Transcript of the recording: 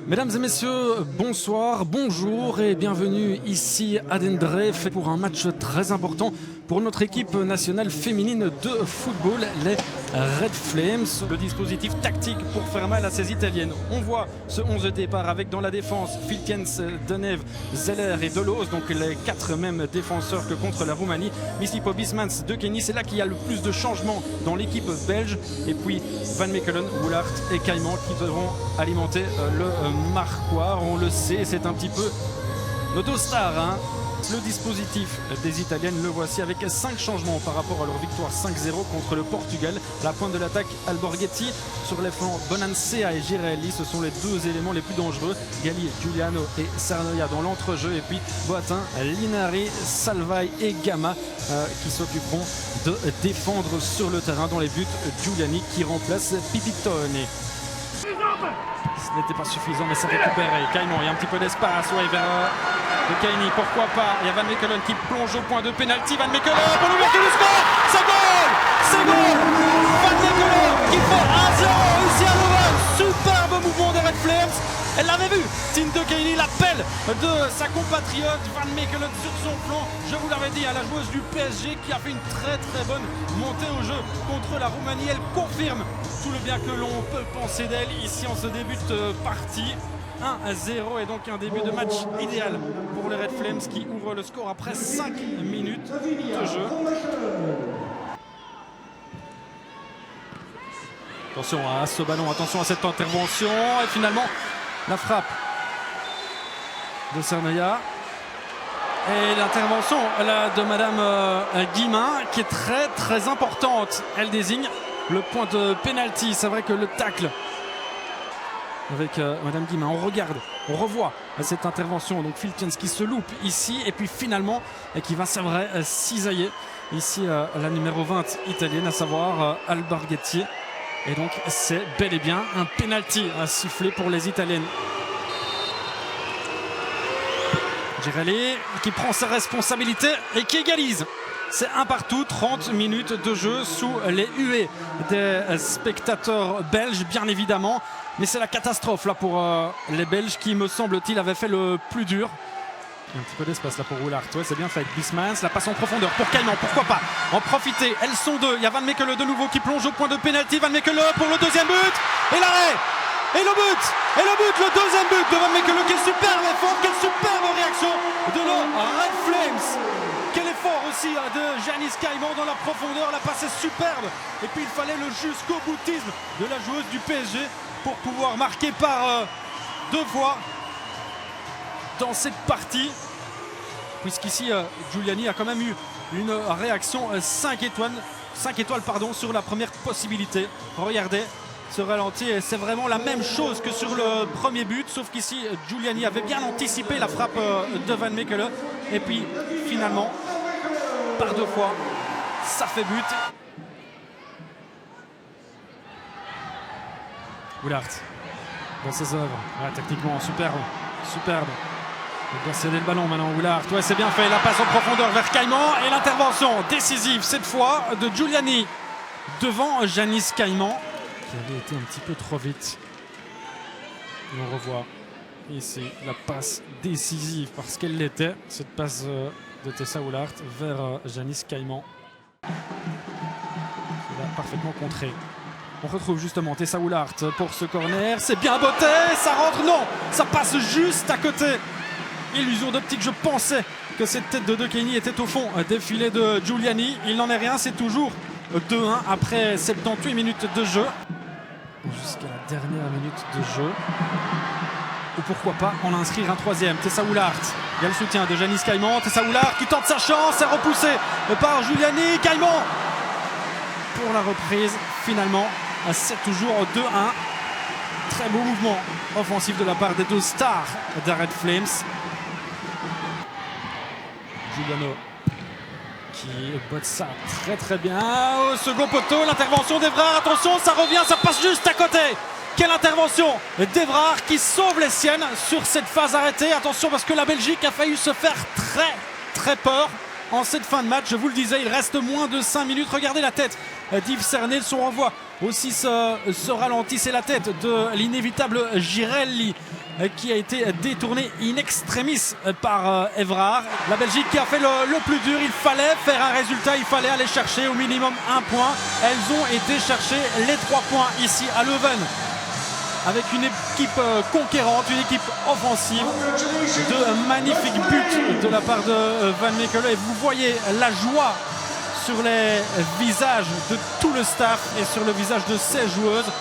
Mesdames et messieurs, bonsoir, bonjour et bienvenue ici à Dendreef pour un match très important pour notre équipe nationale féminine de football, les Red Flames. Le dispositif tactique pour faire mal à ces Italiennes. On voit ce 11 de départ avec dans la défense Filtiens, Deneve, Zeller et Delos, donc les quatre mêmes défenseurs que contre la Roumanie. Misipo, Bismans, De Kenny, c'est là qu'il y a le plus de changements dans l'équipe belge. Et puis Van Mechelen, Woulart et Caïman qui devront alimenter le marquoir. On le sait, c'est un petit peu notre star, hein. Le dispositif des Italiennes, le voici avec 5 changements par rapport à leur victoire 5-0 contre le Portugal. À la pointe de l'attaque, Alborghetti. Sur les flancs, Bonansea et Girelli, ce sont les deux éléments les plus dangereux. Galli, Giuliano et Sarnoia dans l'entrejeu. Et puis Boatin, Linari, Salvai et Gamma qui s'occuperont de défendre sur le terrain dans les buts. Giuliani qui remplace Pipitone. Ce n'était pas suffisant, mais c'est récupéré. Caïman, il y a un petit peu d'espace vers De Kenny, pourquoi pas. Il y a Van Mechelen qui plonge au point de pénalty. Van Mechelen pour l'ouverture du score. C'est goal. C'est goal. Van Mechelen qui fait 1-0 ici à Louvain. Superbe mouvement des Red Flames. Elle l'avait vu. Tine De Kenny, l'appel de sa compatriote Van Mechelen sur son flanc. Je vous l'avais dit, à la joueuse du PSG qui a fait une très bonne montée au jeu contre la Roumanie. Elle confirme tout le bien que l'on peut penser d'elle ici en ce début de partie. 1-0 et donc un début de match idéal pour les Red Flames qui ouvrent le score après 5 minutes de jeu. Attention à ce ballon, attention à cette intervention et finalement la frappe de Sarnoia et l'intervention de Madame Guillemin qui est très importante. Elle désigne le point de pénalty. C'est vrai que le tacle avec Madame Guillemin, on regarde, on revoit cette intervention. Donc Filtiens qui se loupe ici et puis finalement et qui va, c'est vrai, cisailler ici la numéro 20 italienne, à savoir Alborghetti. Et donc c'est bel et bien un penalty à siffler pour les Italiennes. Girelli qui prend ses responsabilités et qui égalise. C'est un partout, 30 minutes de jeu sous les huées des spectateurs belges, bien évidemment. Mais c'est la catastrophe là pour les Belges qui, me semble-t-il, avaient fait le plus dur. Il y a un petit peu d'espace là pour Woulart. Ouais, c'est bien fait avec Bismans. La passe en profondeur pour Caïman, pourquoi pas en profiter. Elles sont deux. Il y a Van Mechelen de nouveau qui plonge au point de pénalty. Van Mechelen pour le deuxième but. Et l'arrêt. Et le but. Et le but, le deuxième but de Van Mechelen. Quelle superbe effort, quelle superbe réaction de nos Red Flames. Quel effort aussi de Janis Caïman dans la profondeur. La passe est superbe. Et puis il fallait le jusqu'au boutisme de la joueuse du PSG pour pouvoir marquer par deux fois dans cette partie, puisqu'ici Giuliani a quand même eu une réaction 5 étoiles sur la première possibilité. Regardez ce ralenti et c'est vraiment la même chose que sur le premier but, sauf qu'ici Giuliani avait bien anticipé la frappe de Van Mechelen et puis finalement par deux fois ça fait but. Woulart dans ses œuvres, ouais, techniquement superbe. Il doit céder le ballon maintenant, Woulart. Ouais, c'est bien fait. La passe en profondeur vers Caïman et l'intervention décisive cette fois de Giuliani devant Janis Caïman qui avait été un petit peu trop vite. Et on revoit ici la passe décisive parce qu'elle l'était, cette passe de Tessa Woulart vers Janis Caïman. Il a parfaitement contré. On retrouve justement Tessa Woulart pour ce corner. C'est bien botté, ça rentre, non, ça passe juste à côté. Illusion d'optique, je pensais que cette tête de De Kenny était au fond des filets de Giuliani. Il n'en est rien, c'est toujours 2-1 après 78 minutes de jeu. Jusqu'à la dernière minute de jeu. Ou pourquoi pas en inscrire un troisième. Tessa Woulart, il y a le soutien de Janis Caïman. Tessa Woulart qui tente sa chance, c'est repoussé par Giuliani. Caïman pour la reprise finalement. C'est toujours 2-1. Très beau mouvement offensif de la part des deux stars des Red Flames. Giuliano qui botte ça très bien. Au second poteau, l'intervention d'Evrard. Attention, ça revient, ça passe juste à côté. Quelle intervention d'Evrard qui sauve les siennes sur cette phase arrêtée. Attention parce que la Belgique a failli se faire très peur. en cette fin de match. Je vous le disais, il reste moins de 5 minutes. Regardez la tête d'Yves Cerné, son renvoi aussi se ralentit. C'est la tête de l'inévitable Girelli qui a été détourné in extremis par Évrard. La Belgique qui a fait le plus dur. Il fallait faire un résultat, il fallait aller chercher au minimum un point. Elles ont été chercher les 3 points ici à Leuven, avec une équipe conquérante, une équipe offensive, de magnifiques buts de la part de Van Mechelen. Et vous voyez la joie sur les visages de tout le staff et sur le visage de ces joueuses.